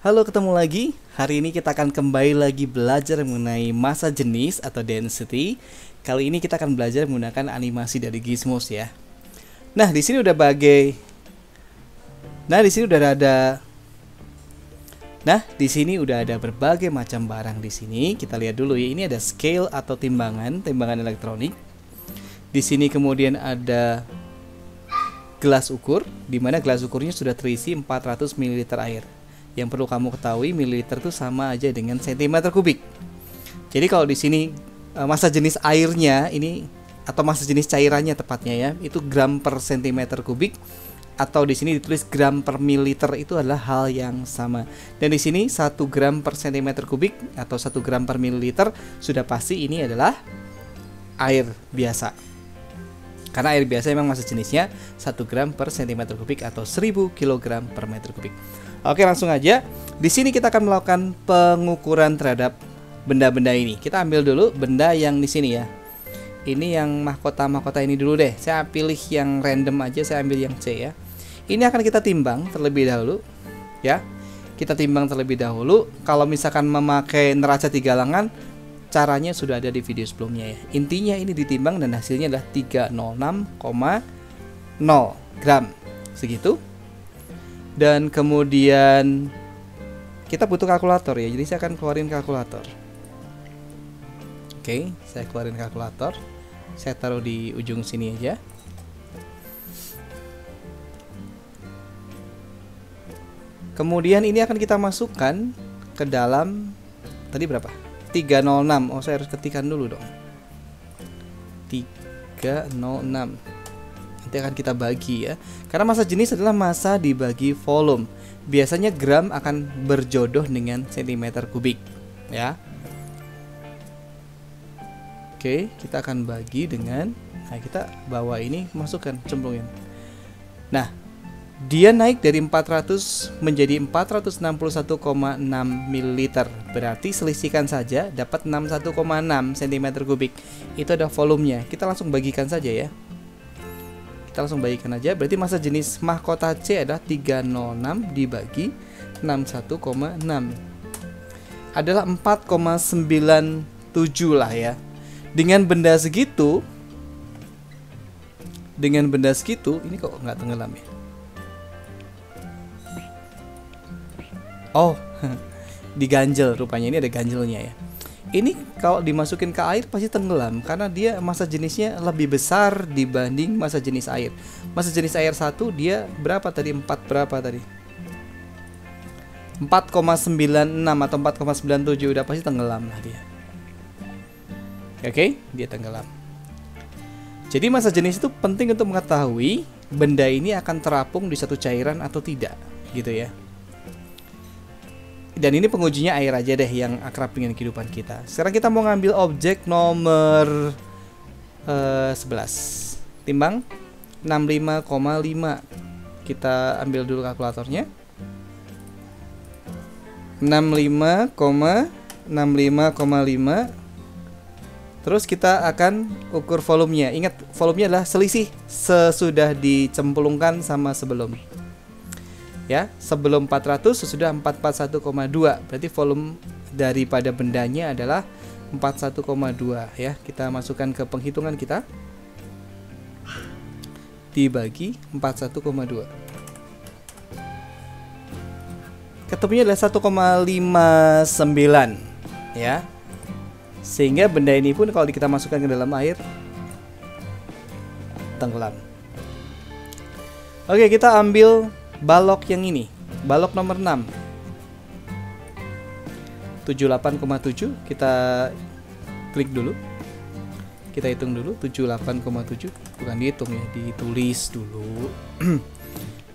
Halo, ketemu lagi. Hari ini kita akan kembali lagi belajar mengenai massa jenis atau density. Kali ini kita akan belajar menggunakan animasi dari Gizmos ya. Nah, di sini udah di sini udah ada berbagai macam barang di sini. Kita lihat dulu ya. Ini ada scale atau timbangan elektronik. Di sini kemudian ada gelas ukur, di mana gelas ukurnya sudah terisi 400 ml air. Yang perlu kamu ketahui, mililiter itu sama aja dengan cm kubik. Jadi kalau di sini massa jenis airnya ini atau massa jenis cairannya tepatnya ya, itu gram per cm kubik, atau di sini ditulis gram per mililiter, itu adalah hal yang sama. Dan di sini 1 gram per cm kubik atau 1 gram per mililiter sudah pasti ini adalah air biasa. Karena air biasa memang massa jenisnya 1 gram per cm kubik atau 1000 kg per meter kubik. Oke, langsung aja. Di sini kita akan melakukan pengukuran terhadap benda-benda ini. Kita ambil dulu benda yang di sini ya. Ini yang mahkota-mahkota ini dulu deh. Saya pilih yang random aja, saya ambil yang C ya. Ini akan kita timbang terlebih dahulu ya. Kita timbang terlebih dahulu. Kalau misalkan memakai neraca 3 langan, caranya sudah ada di video sebelumnya ya. Intinya ini ditimbang dan hasilnya adalah 306,0 gram. Segitu. Dan kemudian kita butuh kalkulator ya. Jadi saya akan keluarin kalkulator. Oke, saya keluarin kalkulator. Saya taruh di ujung sini aja. Kemudian ini akan kita masukkan ke dalam, tadi berapa? 306. Oh, saya harus ketikkan dulu dong. 306. Nanti akan kita bagi ya. Karena massa jenis adalah massa dibagi volume. Biasanya gram akan berjodoh dengan cm kubik ya. Oke, kita akan bagi dengan, nah kita bawa ini, masukkan, cemplungin. Nah, dia naik dari 400 menjadi 461,6 ml. Berarti selisihkan saja dapat 61,6 cm kubik. Itu ada volumenya. Kita langsung bagikan saja ya. Kita langsung bagikan aja. Berarti massa jenis mahkota C adalah 306 dibagi 61,6 adalah 4,97 lah ya. Dengan benda segitu, ini kok nggak tenggelam ya? Oh, diganjel rupanya, ini ada ganjelnya ya. Ini kalau dimasukin ke air pasti tenggelam karena dia massa jenisnya lebih besar dibanding massa jenis air. Massa jenis air 1 dia berapa tadi? 4 berapa tadi? 4,96 atau 4,97, udah pasti tenggelam lah dia. Oke, dia tenggelam. Jadi massa jenis itu penting untuk mengetahui benda ini akan terapung di satu cairan atau tidak, gitu ya. Dan ini pengujinya air aja deh yang akrab dengan kehidupan kita. Sekarang kita mau ngambil objek nomor 11. Timbang 65,5. Kita ambil dulu kalkulatornya. 65,5. Terus kita akan ukur volumenya. Ingat, volumenya adalah selisih sesudah dicemplungkan sama sebelum. Ya, sebelum 400 sesudah 441,2. Berarti volume daripada bendanya adalah 41,2 ya. Kita masukkan ke penghitungan kita. Dibagi 41,2. Ketemunya adalah 1,59 ya. Sehingga benda ini pun kalau kita masukkan ke dalam air tenggelam. Oke, kita ambil balok yang ini, balok nomor 6, 78,7. Kita klik dulu, kita hitung dulu. 78,7 bukan dihitung ya, ditulis dulu.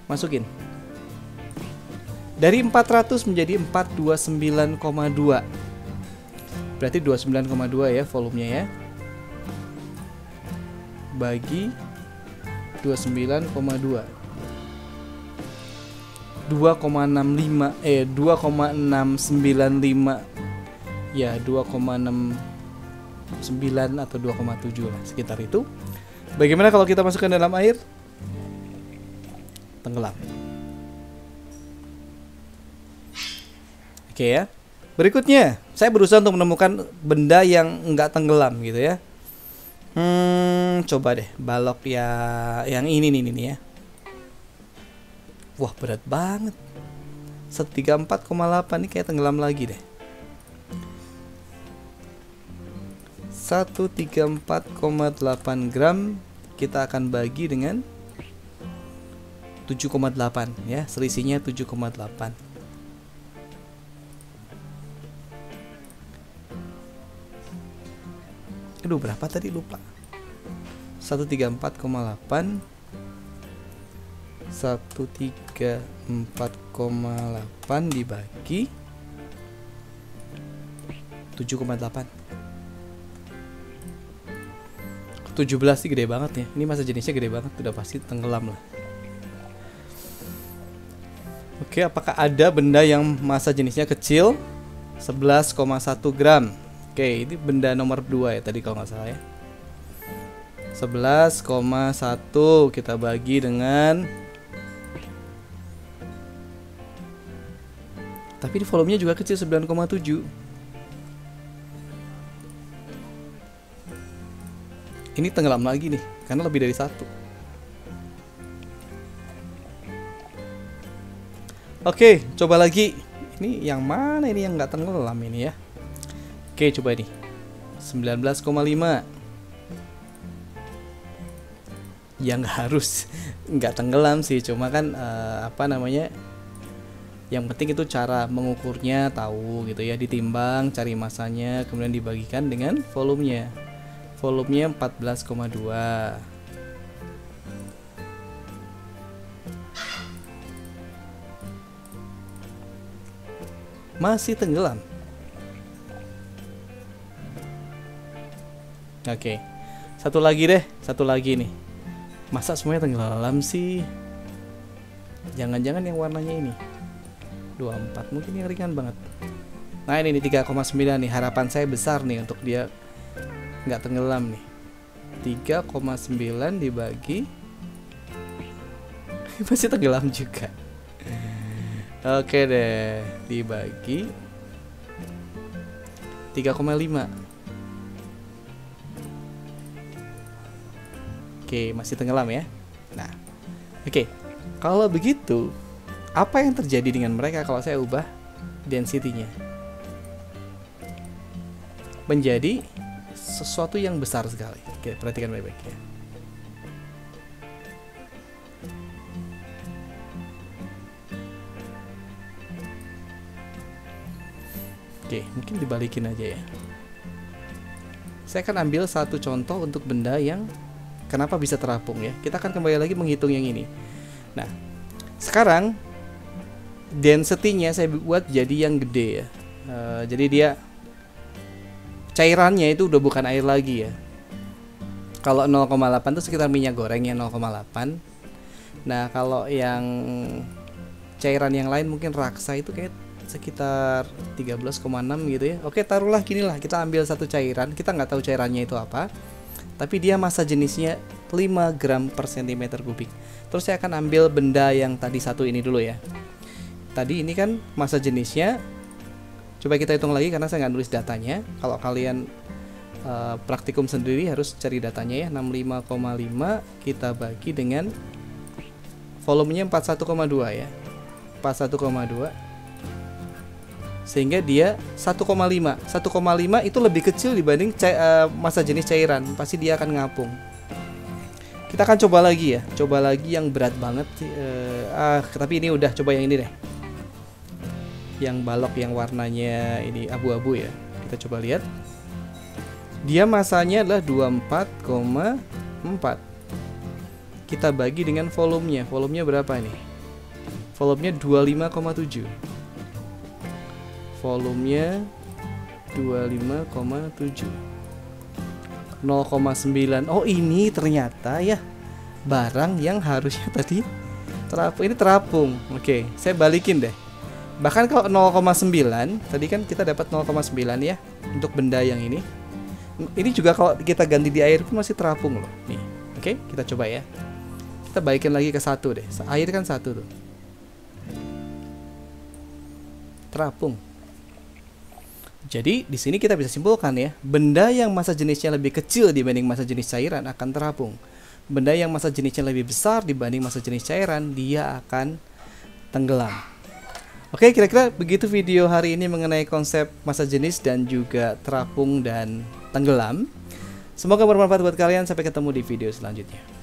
Masukin dari 400 menjadi 429,2. Berarti 29,2 ya volumenya ya. Bagi 29,2. 2,65 2,695 ya, 2,69 atau 2,7 lah, sekitar itu. Bagaimana kalau kita masukkan dalam air? Tenggelam. Oke ya. Berikutnya, saya berusaha untuk menemukan benda yang nggak tenggelam gitu ya. Coba deh balok ya, yang ini nih ya. Wah, berat banget. 134,8 nih kayak tenggelam lagi deh. 134,8 gram kita akan bagi dengan 7,8 ya, selisihnya 7,8. Aduh, berapa tadi lupa. 134,8 dibagi 7,8. 17 sih gede banget ya. Ini massa jenisnya gede banget, udah pasti tenggelam lah. Oke, apakah ada benda yang massa jenisnya kecil 11,1 gram? Oke, ini benda nomor 2 ya tadi kalau nggak salah ya. 11,1 kita bagi dengan, tapi ini volumenya juga kecil, 9,7. Ini tenggelam lagi nih karena lebih dari 1. Oke, coba lagi. Ini yang mana ini yang nggak tenggelam ini ya? Oke, coba ini 19,5. Ya nggak harus nggak tenggelam sih, cuma kan apa namanya, yang penting itu cara mengukurnya tahu gitu ya, ditimbang, cari masanya, kemudian dibagikan dengan volumenya. Volumenya 14,2. Masih tenggelam. Oke, satu lagi deh, satu lagi nih. Masa semuanya tenggelam sih? Jangan-jangan yang warnanya ini 24, mungkin yang ringan banget. Nah ini nih 3,9 nih, harapan saya besar nih untuk dia nggak tenggelam nih. 3,9 dibagi masih tenggelam juga. Oke deh, dibagi 3,5. Oke, masih tenggelam ya. Nah, oke. Kalau begitu, apa yang terjadi dengan mereka kalau saya ubah density-nya menjadi sesuatu yang besar sekali? Oke, perhatikan baik-baik ya. Oke, mungkin dibalikin aja ya. Saya akan ambil satu contoh untuk benda yang kenapa bisa terapung ya. Kita akan kembali lagi menghitung yang ini. Nah, sekarang density-nya saya buat jadi yang gede ya. Jadi dia cairannya itu udah bukan air lagi ya. Kalau 0,8 itu sekitar minyak goreng yang 0,8. Nah, kalau yang cairan yang lain mungkin raksa itu kayak sekitar 13,6 gitu ya. Oke, taruhlah gini lah, kita ambil satu cairan, kita nggak tahu cairannya itu apa, tapi dia massa jenisnya 5 gram per cm kubik. Terus saya akan ambil benda yang tadi satu ini dulu ya. Tadi ini kan massa jenisnya, coba kita hitung lagi karena saya nggak nulis datanya. Kalau kalian praktikum sendiri harus cari datanya ya. 65,5 kita bagi dengan volumenya 41,2 ya. 41,2 sehingga dia 1,5. 1,5 itu lebih kecil dibanding massa jenis cairan, pasti dia akan ngapung. Kita akan coba lagi ya, coba lagi yang berat banget. Tapi ini udah, coba yang ini deh, yang balok yang warnanya ini abu-abu ya. Kita coba lihat, dia massanya adalah 24,4. Kita bagi dengan volumenya. Volumenya berapa ini? Volumenya 25,7. Volumenya 25,7. 0,9. Oh, ini ternyata ya barang yang harusnya tadi terapung, ini terapung. Oke, saya balikin deh. Bahkan kalau 0,9 tadi kan kita dapat 0,9 ya untuk benda yang ini. Ini juga kalau kita ganti di air pun masih terapung loh. Nih, oke, kita coba ya. Kita balikin lagi ke 1 deh. Air kan 1 tuh. Terapung. Jadi di sini kita bisa simpulkan ya, benda yang massa jenisnya lebih kecil dibanding massa jenis cairan akan terapung. Benda yang massa jenisnya lebih besar dibanding massa jenis cairan, dia akan tenggelam. Oke, kira-kira begitu video hari ini mengenai konsep massa jenis dan juga terapung dan tenggelam. Semoga bermanfaat buat kalian. Sampai ketemu di video selanjutnya.